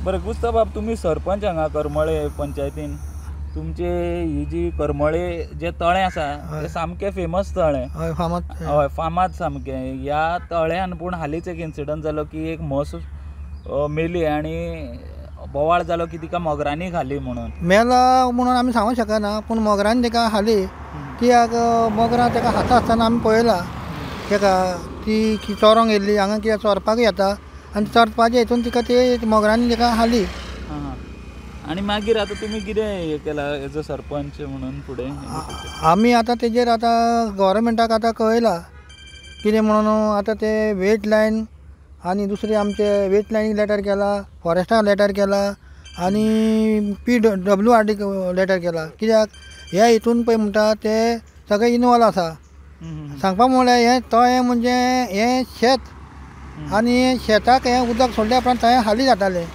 बरं गुस्ता बाब, तुम्ही सरपंच हांगा करमळे पंचायतीन, तुमचे ही जी करमळे जे तळें आसा ते सामकें फेमस तळें, हय फामाद सामकें. ह्या तळ्यान पूण हालींच एक इन्सिडंट जालो की एक म्हस मेली आनी बोवाळ जालो की तिका मोगरांनी खाली म्हणून. मेला म्हणून आमी सांगूंक शकना, पूण मोगरांनी ताका खाली. कित्याक मोगरां ताका खाता आसतना आमी पळयलां ताका ती चोरोंक येयल्ली, हांगा कित्याक चोरपाक येता आनी चोरपाचे हितून तिका ते मोगरांनी ताका खाली. आनी मागीर आतां तुमी कितें हें केलां एज अ सरपंच म्हणून फुडें? आमी आतां तेजेर आतां गव्हर्मेंटाक आतां कळयलां कितें म्हणून. आतां ते वेट लायन आनी दुसरी आमचे वेट लायनीक लेटर केला, फॉरेस्टाक लेटर केला आनी PWRDक लेटर केला. कित्याक हे हितून पळय म्हणटा ते सगळे इनवॉल्व आसा. सांगपाक म्हणल्यार हें तळें म्हणजे हें शेत आनी शेताक हें उदक सोडल्या उपरांत थंय हाली जातालें.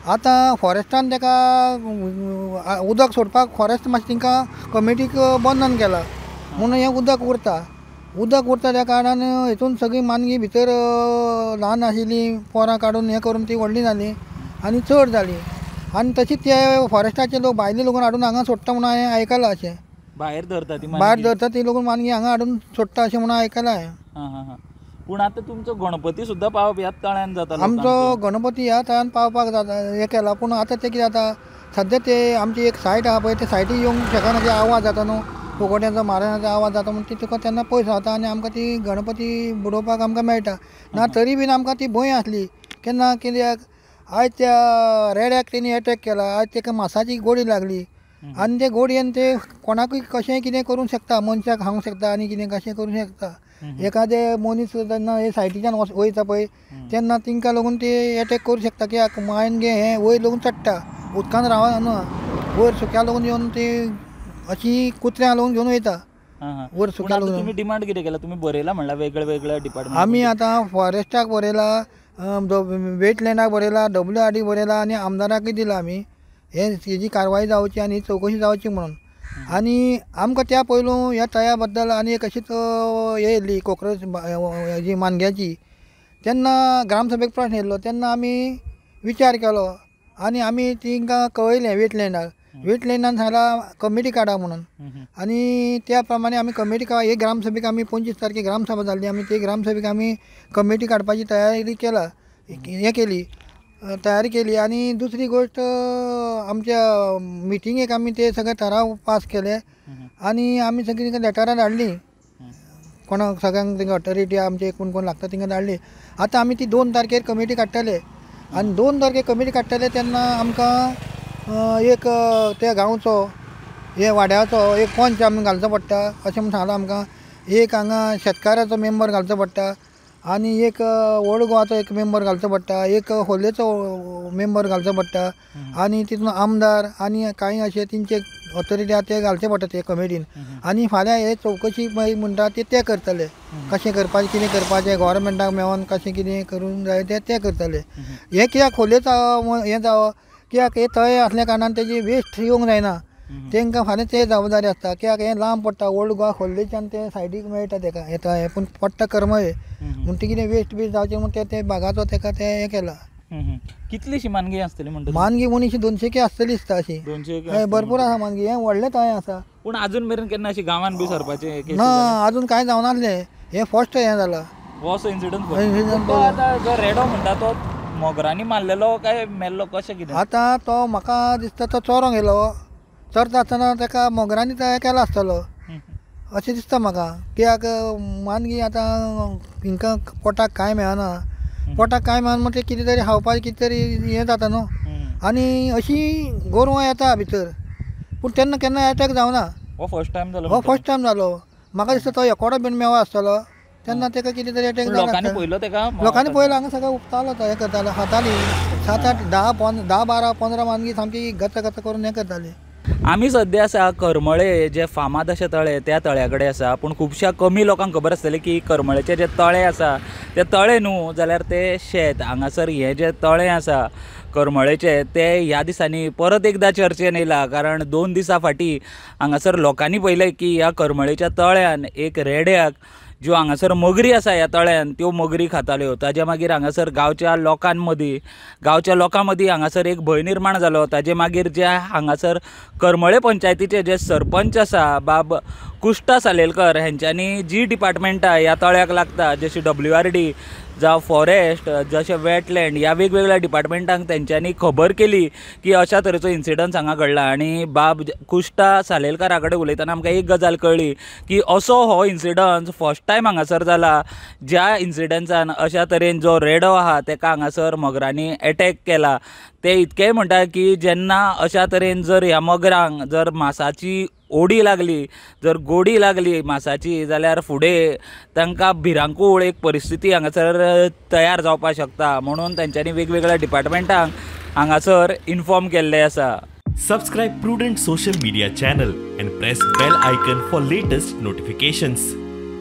आतां फॉरेस्टान ताका उदक सोडपाक फॉरेस्ट मातशें तांकां कमिटीक बंधन केलां म्हणून हें उदक उरता त्या कारणान हितून सगळीं मानगी भितर ल्हान आशिल्लीं पोरां काडून हें करून ती व्हडली जाली आनी चड जाली. आनी तशीच ते फॉरेस्टाचे लोक भायले लोक हाडून हांगा सोडटा म्हणून हांवें आयकलां. अशें भायर धरता ती लोक मानगी हांगा हाडून सोडटा अशें म्हणून आयकलां हांवें. पूण आतां तुमचो गणपती सुद्दां पावप ह्याच तळ्यान जाता. आमचो गणपती ह्या तळ्यान पावपाक जाता हें केलां. पूण आतां तें कितें जाता, सद्या ते आमची एक सायट आहा पळय, ते सायटीक येवंक शकना. ते आवाज जाता न्हू, फुगोट्यांचो मारनाचो आवाज जाता म्हणून ती तुका तेन्ना पयस रावता आनी आमकां ती गणपती बुडोवपाक आमकां मेळटा ना. तरी बीन आमकां ती भंय आसली केन्ना, कित्याक आयज त्या रेड्याक तेणी एटॅक केला, आयज ताका मांसाची गोडी लागली आनी ते गोडयेन ते कोणाकूय कशेंय कितें करूंक शकता, मनशाक खावंक शकता आनी कितें कशें करूंक शकता. एखादे मनीस जेन्ना हे सायटीच्यान वयता पळय तेन्ना तांकां लागून ते एटॅक करूंक शकता. कित्याक मायनगे हें वयर लागून चडटा, उदकान रावना, वयर सुक्या लागून येवन ती अशी कुत्र्यां लागून घेवन वयता वयर सुक्या लागून. तुमी डिमांड कितें केला? तुमी बरयला म्हणला वेगळे वेगळे डिपार्टमेंट? आमी आतां फॉरेस्टाक बरयला, वेटलँडाक बरयला, WRDक बरयला आनी आमदाराकय दिला आमी हेजी कारवाय जावची आनी चवकशी जावची म्हणून. आनी आमकां त्या पयलू ह्या तळ्या बद्दल आनी एक अशीच हे येयल्ली कॉक्रोच हेजी मानग्याची, तेन्ना ग्रामसभेक प्रश्न येयल्लो. तेन्ना आमी विचार केलो आनी आमी तांकां कळयलें वेटलँडान सांगलां कमिटी काडा म्हणून. आनी त्या प्रमाणे आमी कमिटी हे ग्रामसभेक आमी 25 तारखेक ग्रामसभा जाल्ली. आमी ते ग्रामसभेक आमी कमिटी काडपाची तयारी केली आनी दुसरी गोश्ट आमच्या मिटिंगेक आमी ते सगळे थाराव पास केले आनी आमी सगळीं तांकां लेटरां धाडली, कोणाक सगळ्यांक तांकां ऑथॉरिटी आमचे कोण लागता तांकां धाडली. आतां आमी ती 2 तारखेर कमिटी काडटले आनी 2 तारखेर कमिटी काडटले तेन्ना आमकां एक त्या गांवचो हे वाड्याचो एक पंच आमी घालचो पडटा अशें म्हूण सांगलां आमकां. एक हांगा शेतकाराचो मेंबर घालचो पडटा आनी एक ओल्ड गोवाचो एक मेंबर घालचो पडटा, एक होलेचो मेंबर घालचो पडटा आनी तितून आमदार आनी कांय अशे तेंचे ऑथॉरिटी आहा ते घालचे पडटा ते कमिटीन. आनी फाल्यां हे चवकशी म्हणटा ते करतले, कशें करपाचें कितें करपाचें, गव्हर्मेंटाक मेळोन कशें कितें करूंक जाय ते करतले. हे कित्याक खोलेचो हें जावं, कित्याक हे तळें असल्या कारणान तेजी वेस्ट येवंक जायना, तांकां फाल्यां ते जबाबदारी आसता. कित्याक हें लांब पडटा, ओल्ड गोवा खोल्लेच्यान ते सायडीक मेळटा ताका येता हें, पूण पडटा करमळे म्हूण ते कितें वेस्ट बी जावचें म्हूण ते भागाचो ताका ते हें केलां. कितलीशी मानगी आसतली म्हणटा? मानगी मनीस 200 आसतली दिसता अशी. 200 भरपूर आसा मानगी, हें व्हडलें तळें आसा. पूण अजून मेरेन केन्ना अशी गांवान बी सरपाचें ना, अजून कांय जावं नासलें, हें फर्स्ट हें जालां हो इन्सिडंट. आतां जो रेडो म्हणटा तो मोगरांनी मारलेलो काय मेल्लो कशें कितें? आतां तो म्हाका दिसता तो चोरोंक येयलो, चरता आसतना ताका मोगरांनी तयार केलो आसतलो अशें दिसता म्हाका. कित्याक मानगी आतां हिंकां पोटाक कांय मेळना, पोटाक कांय मेळना म्हणटा कितें तरी खावपाचें कितें तरी हें जाता न्हू. आनी अशीं गोरवां येता भितर, पूण तेन्ना केन्ना एटॅक जावना. हो फर्स्ट टायम जालो. म्हाका दिसता तो एकोडो बीन मेळ्ळो आसतलो तेन्ना ताका कितें तरी एटॅक जालो. लोकांनी पयलो हांगा सगळें उपतालो तो, हें करतालो, खाताली 7, 8, 10, 12, 15 मानगी सामकी गच करून हें करताली. आमी सद्या आसा करमळे जे फामाद अशे तळे त्या तळ्या कडेन आसा, पूण खुबश्या कमी लोकांक खबर आसतलें की करमळेचे जे तळे आसा ते तळे न्हू जाल्यार ते शेत. हांगासर हें जे तळें आसा करमळेचे ते ह्या दिसांनी परत एकदां चर्चेन येयला, कारण 2 दिसां फाटीं हांगासर लोकांनी पळयलें की ह्या करमळेच्या तळ्यान एक रेड्याक ज्यो हांगासर मगरी आसा ह्या तळ्यान त्यो मगरी खाताल्यो. ताजे मागीर हांगासर गांवच्या लोकां मदीं हांगासर एक भंय निर्माण जालो. ताजे मागीर जे हांगासर करमळे पंचायतीचे जे सरपंच आसा बाब कुष्टा सालेलकर हेंच्यांनी जी डिपार्टमेंटां ह्या तळ्याक लागता जशी WRD जावं फॉरेस्ट जशें वेटलँड ह्या वेगवेगळ्या डिपार्टमेंटांक तेंच्यांनी खबर केली की अशा तरेचो इन्सिडन्स हांगा घडला. आनी बाब कुष्टा सालेलकरा कडेन उलयतना आमकां एक गजाल कळ्ळी की असो हो इन्सिडन्स फर्स्ट टायम हांगासर जाला ज्या इन्सिडन्सान अशा तरेन जो रेडो आहा तेका हांगासर मगरांनी एटॅक केला. ते इतकेंय म्हणटा की जेन्ना अशा तरेन जर ह्या मगरांक जर मांसाची ओडी लागली, जर गोडी लागली मांसाची, जाल्यार फुडें तांकां भिरांकूळ एक परिस्थिती हांगासर तयार जावपाक शकता. म्हणून तांच्यांनी वेगवेगळ्या डिपार्टमेंटांक हांगासर इन्फॉर्म केल्लें आसा. Subscribe Prudent social media channel and press bell icon for latest notifications.